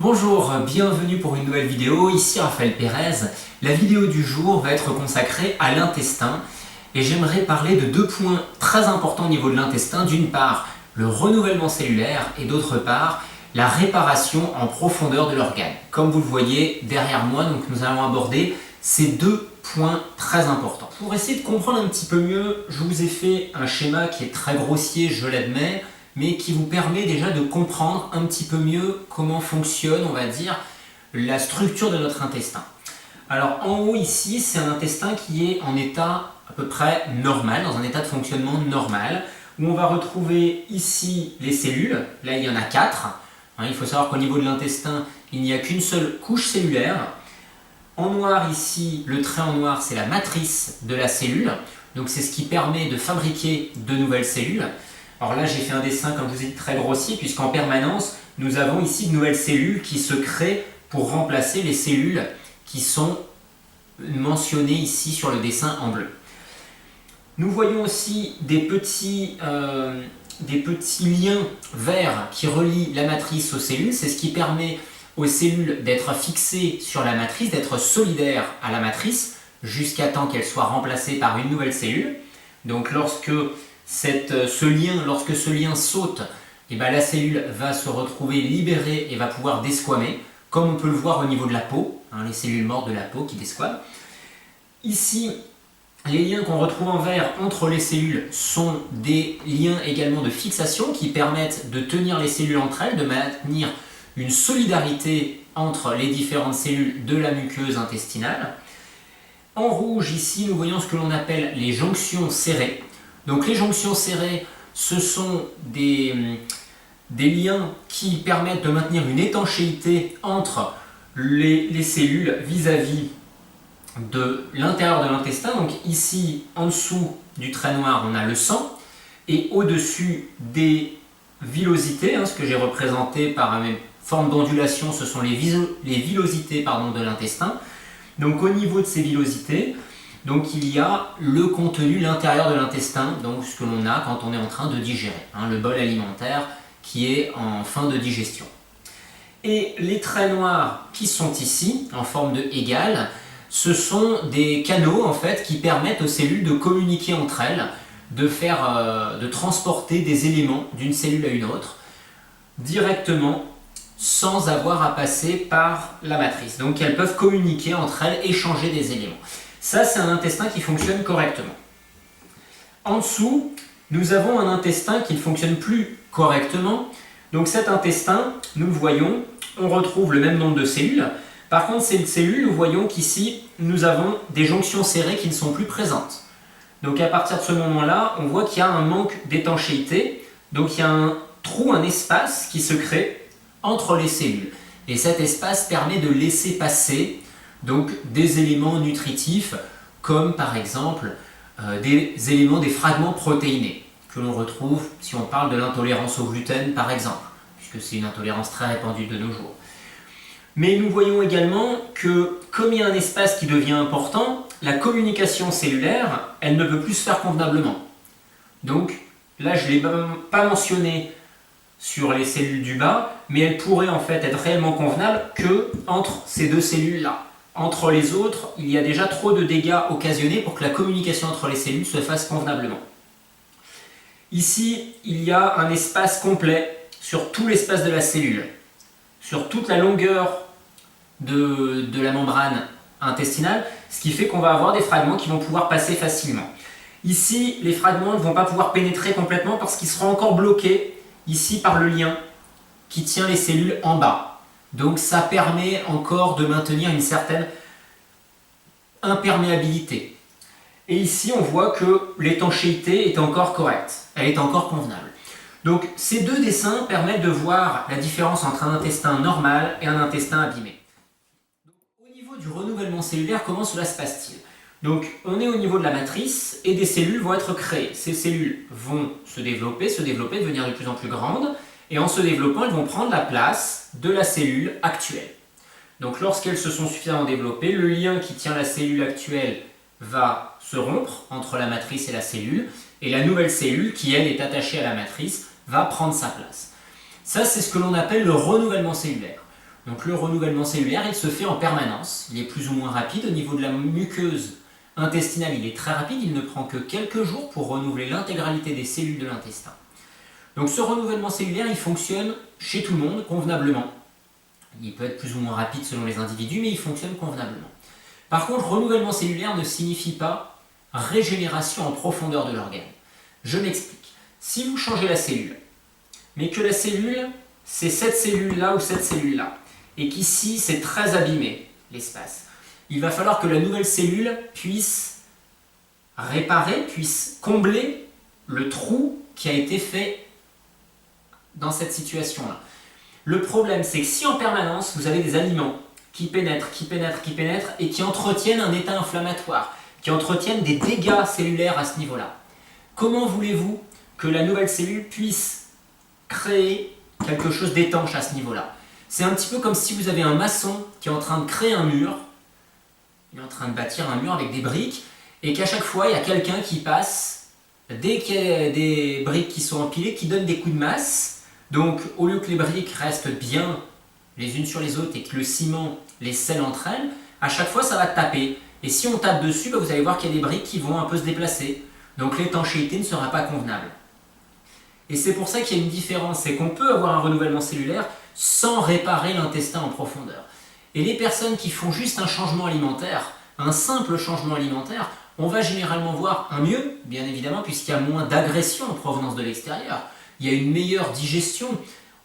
Bonjour, bienvenue pour une nouvelle vidéo, ici Raphaël Pérez. La vidéo du jour va être consacrée à l'intestin et j'aimerais parler de deux points très importants au niveau de l'intestin. D'une part, le renouvellement cellulaire et d'autre part, la réparation en profondeur de l'organe. Comme vous le voyez derrière moi, donc nous allons aborder ces deux points très importants. Pour essayer de comprendre un petit peu mieux, je vous ai fait un schéma qui est très grossier, je l'admets, mais qui vous permet déjà de comprendre un petit peu mieux comment fonctionne, on va dire, la structure de notre intestin. Alors en haut ici, c'est un intestin qui est en état à peu près normal, dans un état de fonctionnement normal, où on va retrouver ici les cellules, là il y en a 4. Il faut savoir qu'au niveau de l'intestin, il n'y a qu'une seule couche cellulaire. En noir ici, le trait en noir, c'est la matrice de la cellule, donc c'est ce qui permet de fabriquer de nouvelles cellules. Alors là, j'ai fait un dessin, comme je vous ai dit, très grossier, puisqu'en permanence, nous avons ici de nouvelles cellules qui se créent pour remplacer les cellules qui sont mentionnées ici sur le dessin en bleu. Nous voyons aussi des petits liens verts qui relient la matrice aux cellules. C'est ce qui permet aux cellules d'être fixées sur la matrice, d'être solidaires à la matrice, jusqu'à temps qu'elle soit remplacée par une nouvelle cellule. Donc lorsque ce lien saute, la cellule va se retrouver libérée et va pouvoir desquamer, comme on peut le voir au niveau de la peau, les cellules mortes de la peau qui desquament. Ici, les liens qu'on retrouve en vert entre les cellules sont des liens également de fixation qui permettent de tenir les cellules entre elles, de maintenir une solidarité entre les différentes cellules de la muqueuse intestinale. En rouge, ici, nous voyons ce que l'on appelle les jonctions serrées. Donc les jonctions serrées, ce sont des liens qui permettent de maintenir une étanchéité entre les cellules vis-à-vis de l'intérieur de l'intestin. Donc ici, en dessous du trait noir, on a le sang, et au-dessus des villosités, ce que j'ai représenté par une forme d'ondulation, ce sont les villosités de l'intestin. Donc au niveau de ces villosités, donc il y a le contenu, l'intérieur de l'intestin, donc ce que l'on a quand on est en train de digérer, le bol alimentaire qui est en fin de digestion. Et les traits noirs qui sont ici, en forme de égal, ce sont des canaux en fait qui permettent aux cellules de communiquer entre elles, de transporter des éléments d'une cellule à une autre directement sans avoir à passer par la matrice. Donc elles peuvent communiquer entre elles, échanger des éléments. Ça, c'est un intestin qui fonctionne correctement. En dessous, nous avons un intestin qui ne fonctionne plus correctement. Donc cet intestin, nous le voyons, on retrouve le même nombre de cellules. Par contre, ces cellules, nous voyons qu'ici, nous avons des jonctions serrées qui ne sont plus présentes. Donc à partir de ce moment-là, on voit qu'il y a un manque d'étanchéité. Donc il y a un trou, un espace qui se crée entre les cellules. Et cet espace permet de laisser passer donc des éléments nutritifs comme par exemple des fragments protéinés que l'on retrouve si on parle de l'intolérance au gluten par exemple, puisque c'est une intolérance très répandue de nos jours. Mais nous voyons également que comme il y a un espace qui devient important, la communication cellulaire, elle ne peut plus se faire convenablement. Donc là je ne l'ai pas mentionné sur les cellules du bas, mais elle pourrait en fait être réellement convenable que entre ces deux cellules-là. Entre les autres, il y a déjà trop de dégâts occasionnés pour que la communication entre les cellules se fasse convenablement. Ici, il y a un espace complet sur tout l'espace de la cellule, sur toute la longueur de la membrane intestinale, ce qui fait qu'on va avoir des fragments qui vont pouvoir passer facilement. Ici, les fragments ne vont pas pouvoir pénétrer complètement parce qu'ils seront encore bloqués ici par le lien qui tient les cellules en bas. Donc ça permet encore de maintenir une certaine imperméabilité. Et ici on voit que l'étanchéité est encore correcte, elle est encore convenable. Donc ces deux dessins permettent de voir la différence entre un intestin normal et un intestin abîmé. Donc, au niveau du renouvellement cellulaire, comment cela se passe-t-il? Donc on est au niveau de la matrice et des cellules vont être créées. Ces cellules vont se développer, devenir de plus en plus grandes. Et en se développant, elles vont prendre la place de la cellule actuelle. Donc lorsqu'elles se sont suffisamment développées, le lien qui tient la cellule actuelle va se rompre entre la matrice et la cellule, et la nouvelle cellule, qui elle est attachée à la matrice, va prendre sa place. Ça, c'est ce que l'on appelle le renouvellement cellulaire. Donc le renouvellement cellulaire, il se fait en permanence. Il est plus ou moins rapide. Au niveau de la muqueuse intestinale, il est très rapide. Il ne prend que quelques jours pour renouveler l'intégralité des cellules de l'intestin. Donc ce renouvellement cellulaire, il fonctionne chez tout le monde convenablement. Il peut être plus ou moins rapide selon les individus, mais il fonctionne convenablement. Par contre, renouvellement cellulaire ne signifie pas régénération en profondeur de l'organe. Je m'explique. Si vous changez la cellule, mais que la cellule, c'est cette cellule-là ou cette cellule-là, et qu'ici, c'est très abîmé, l'espace, il va falloir que la nouvelle cellule puisse réparer, puisse combler le trou qui a été fait dans cette situation-là. Le problème, c'est que si en permanence, vous avez des aliments qui pénètrent et qui entretiennent un état inflammatoire, qui entretiennent des dégâts cellulaires à ce niveau-là, comment voulez-vous que la nouvelle cellule puisse créer quelque chose d'étanche à ce niveau-là? C'est un petit peu comme si vous avez un maçon qui est en train de créer un mur, il est en train de bâtir un mur avec des briques, et qu'à chaque fois, il y a quelqu'un qui passe, dès qu'il y a des briques qui sont empilées, qui donne des coups de masse. Donc, au lieu que les briques restent bien les unes sur les autres et que le ciment les scelle entre elles, à chaque fois, ça va taper. Et si on tape dessus, vous allez voir qu'il y a des briques qui vont un peu se déplacer. Donc, l'étanchéité ne sera pas convenable. Et c'est pour ça qu'il y a une différence, c'est qu'on peut avoir un renouvellement cellulaire sans réparer l'intestin en profondeur. Et les personnes qui font juste un changement alimentaire, un simple changement alimentaire, on va généralement voir un mieux, bien évidemment, puisqu'il y a moins d'agression en provenance de l'extérieur. Il y a une meilleure digestion,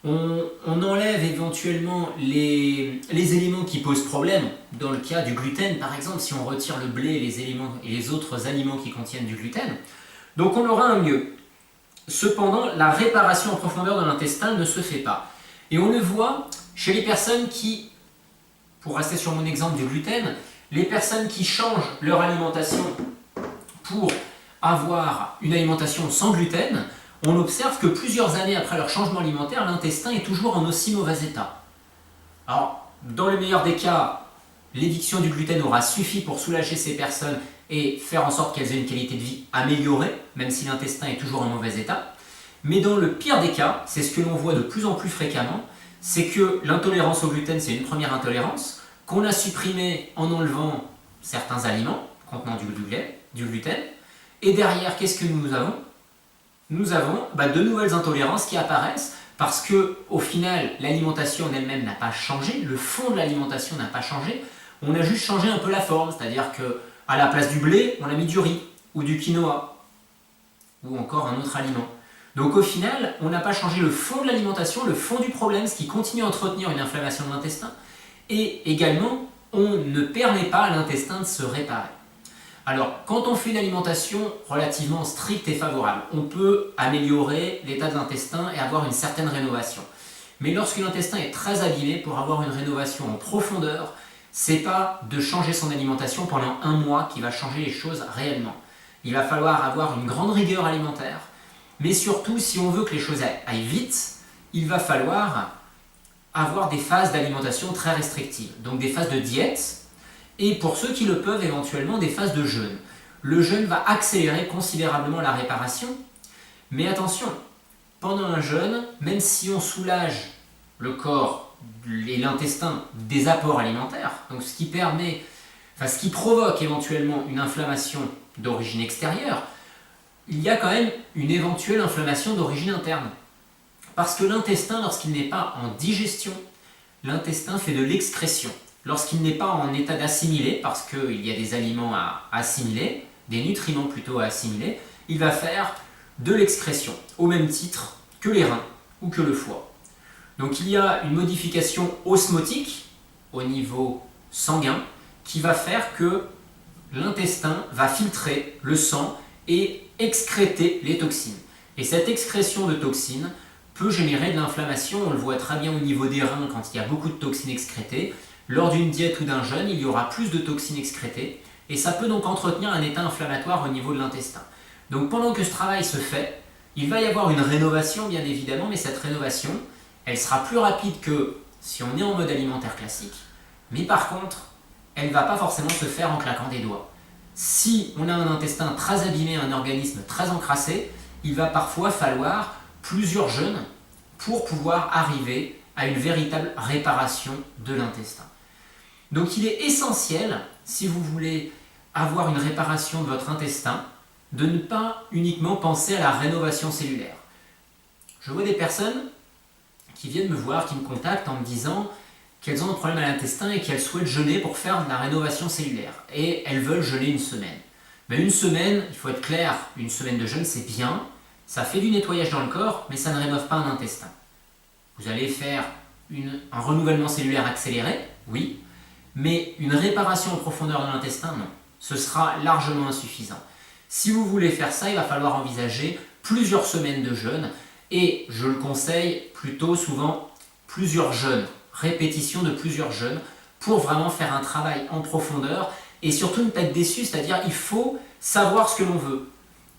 on enlève éventuellement les éléments qui posent problème. Dans le cas du gluten, par exemple, si on retire le blé et les autres aliments qui contiennent du gluten, donc on aura un mieux. Cependant, la réparation en profondeur de l'intestin ne se fait pas. Et on le voit chez les personnes qui, pour rester sur mon exemple du gluten, les personnes qui changent leur alimentation pour avoir une alimentation sans gluten, on observe que plusieurs années après leur changement alimentaire, l'intestin est toujours en aussi mauvais état. Alors, dans le meilleur des cas, l'éviction du gluten aura suffi pour soulager ces personnes et faire en sorte qu'elles aient une qualité de vie améliorée, même si l'intestin est toujours en mauvais état. Mais dans le pire des cas, c'est ce que l'on voit de plus en plus fréquemment, c'est que l'intolérance au gluten, c'est une première intolérance, qu'on a supprimée en enlevant certains aliments contenant du gluten, et derrière, qu'est-ce que nous avons? Nous avons de nouvelles intolérances qui apparaissent parce que, au final, l'alimentation en elle-même n'a pas changé, le fond de l'alimentation n'a pas changé, on a juste changé un peu la forme, c'est-à-dire qu'à la place du blé, on a mis du riz ou du quinoa ou encore un autre aliment. Donc au final, on n'a pas changé le fond de l'alimentation, le fond du problème, ce qui continue à entretenir une inflammation de l'intestin, et également, on ne permet pas à l'intestin de se réparer. Alors, quand on fait une alimentation relativement stricte et favorable, on peut améliorer l'état de l'intestin et avoir une certaine rénovation. Mais lorsque l'intestin est très abîmé, pour avoir une rénovation en profondeur, c'est pas de changer son alimentation pendant un mois qui va changer les choses réellement. Il va falloir avoir une grande rigueur alimentaire, mais surtout, si on veut que les choses aillent vite, il va falloir avoir des phases d'alimentation très restrictives, donc des phases de diète, et pour ceux qui le peuvent, éventuellement des phases de jeûne. Le jeûne va accélérer considérablement la réparation, mais attention, pendant un jeûne, même si on soulage le corps et l'intestin des apports alimentaires, donc ce qui provoque éventuellement une inflammation d'origine extérieure, il y a quand même une éventuelle inflammation d'origine interne. Parce que l'intestin, lorsqu'il n'est pas en digestion, l'intestin fait de l'excrétion. Lorsqu'il n'est pas en état d'assimiler, parce qu'il y a des aliments à assimiler, des nutriments plutôt à assimiler, il va faire de l'excrétion, au même titre que les reins ou que le foie. Donc il y a une modification osmotique au niveau sanguin qui va faire que l'intestin va filtrer le sang et excréter les toxines. Et cette excrétion de toxines peut générer de l'inflammation, on le voit très bien au niveau des reins quand il y a beaucoup de toxines excrétées. Lors d'une diète ou d'un jeûne, il y aura plus de toxines excrétées et ça peut donc entretenir un état inflammatoire au niveau de l'intestin. Donc pendant que ce travail se fait, il va y avoir une rénovation bien évidemment, mais cette rénovation, elle sera plus rapide que si on est en mode alimentaire classique, mais par contre, elle ne va pas forcément se faire en claquant des doigts. Si on a un intestin très abîmé, un organisme très encrassé, il va parfois falloir plusieurs jeûnes pour pouvoir arriver à une véritable réparation de l'intestin. Donc il est essentiel, si vous voulez avoir une réparation de votre intestin, de ne pas uniquement penser à la rénovation cellulaire. Je vois des personnes qui viennent me voir, qui me contactent en me disant qu'elles ont un problème à l'intestin et qu'elles souhaitent jeûner pour faire de la rénovation cellulaire. Et elles veulent jeûner une semaine. Mais une semaine, il faut être clair, une semaine de jeûne c'est bien, ça fait du nettoyage dans le corps, mais ça ne rénove pas un intestin. Vous allez faire un renouvellement cellulaire accéléré, oui, mais une réparation en profondeur de l'intestin, non. Ce sera largement insuffisant. Si vous voulez faire ça, il va falloir envisager plusieurs semaines de jeûne et je le conseille plutôt souvent plusieurs jeûnes, répétition de plusieurs jeûnes pour vraiment faire un travail en profondeur et surtout ne pas être déçu, c'est-à-dire il faut savoir ce que l'on veut.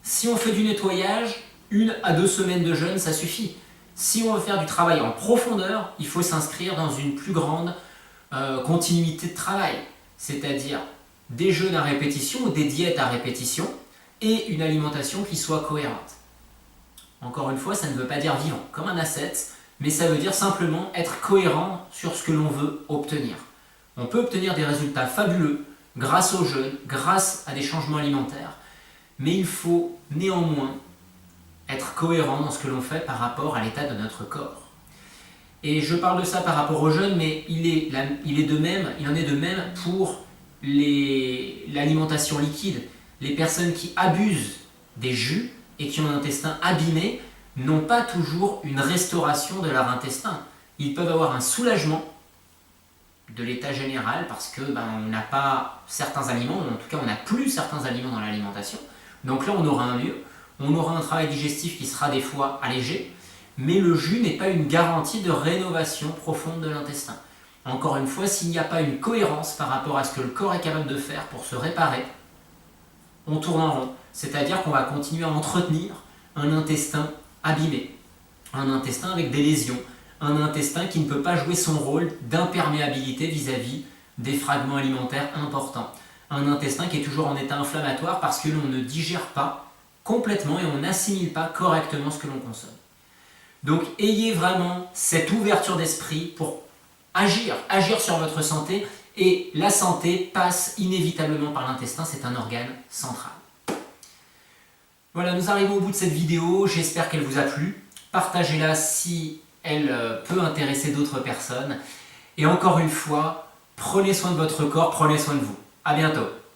Si on fait du nettoyage, 1 à 2 semaines de jeûne, ça suffit. Si on veut faire du travail en profondeur, il faut s'inscrire dans une plus grande continuité de travail, c'est-à-dire des jeûnes à répétition ou des diètes à répétition et une alimentation qui soit cohérente. Encore une fois, ça ne veut pas dire vivant comme un ascète, mais ça veut dire simplement être cohérent sur ce que l'on veut obtenir. On peut obtenir des résultats fabuleux grâce au jeûne, grâce à des changements alimentaires, mais il faut néanmoins être cohérent dans ce que l'on fait par rapport à l'état de notre corps. Et je parle de ça par rapport au jeûne, mais il en est de même pour l'alimentation liquide. Les personnes qui abusent des jus et qui ont un intestin abîmé n'ont pas toujours une restauration de leur intestin. Ils peuvent avoir un soulagement de l'état général parce que on n'a pas certains aliments, ou en tout cas on n'a plus certains aliments dans l'alimentation. Donc là on aura un mieux, on aura un travail digestif qui sera des fois allégé, mais le jus n'est pas une garantie de rénovation profonde de l'intestin. Encore une fois, s'il n'y a pas une cohérence par rapport à ce que le corps est capable de faire pour se réparer, on tourne en rond. C'est-à-dire qu'on va continuer à entretenir un intestin abîmé, un intestin avec des lésions, un intestin qui ne peut pas jouer son rôle d'imperméabilité vis-à-vis des fragments alimentaires importants. Un intestin qui est toujours en état inflammatoire parce que l'on ne digère pas complètement et on n'assimile pas correctement ce que l'on consomme. Donc ayez vraiment cette ouverture d'esprit pour agir sur votre santé et la santé passe inévitablement par l'intestin, c'est un organe central. Voilà, nous arrivons au bout de cette vidéo, j'espère qu'elle vous a plu. Partagez-la si elle peut intéresser d'autres personnes. Et encore une fois, prenez soin de votre corps, prenez soin de vous. À bientôt.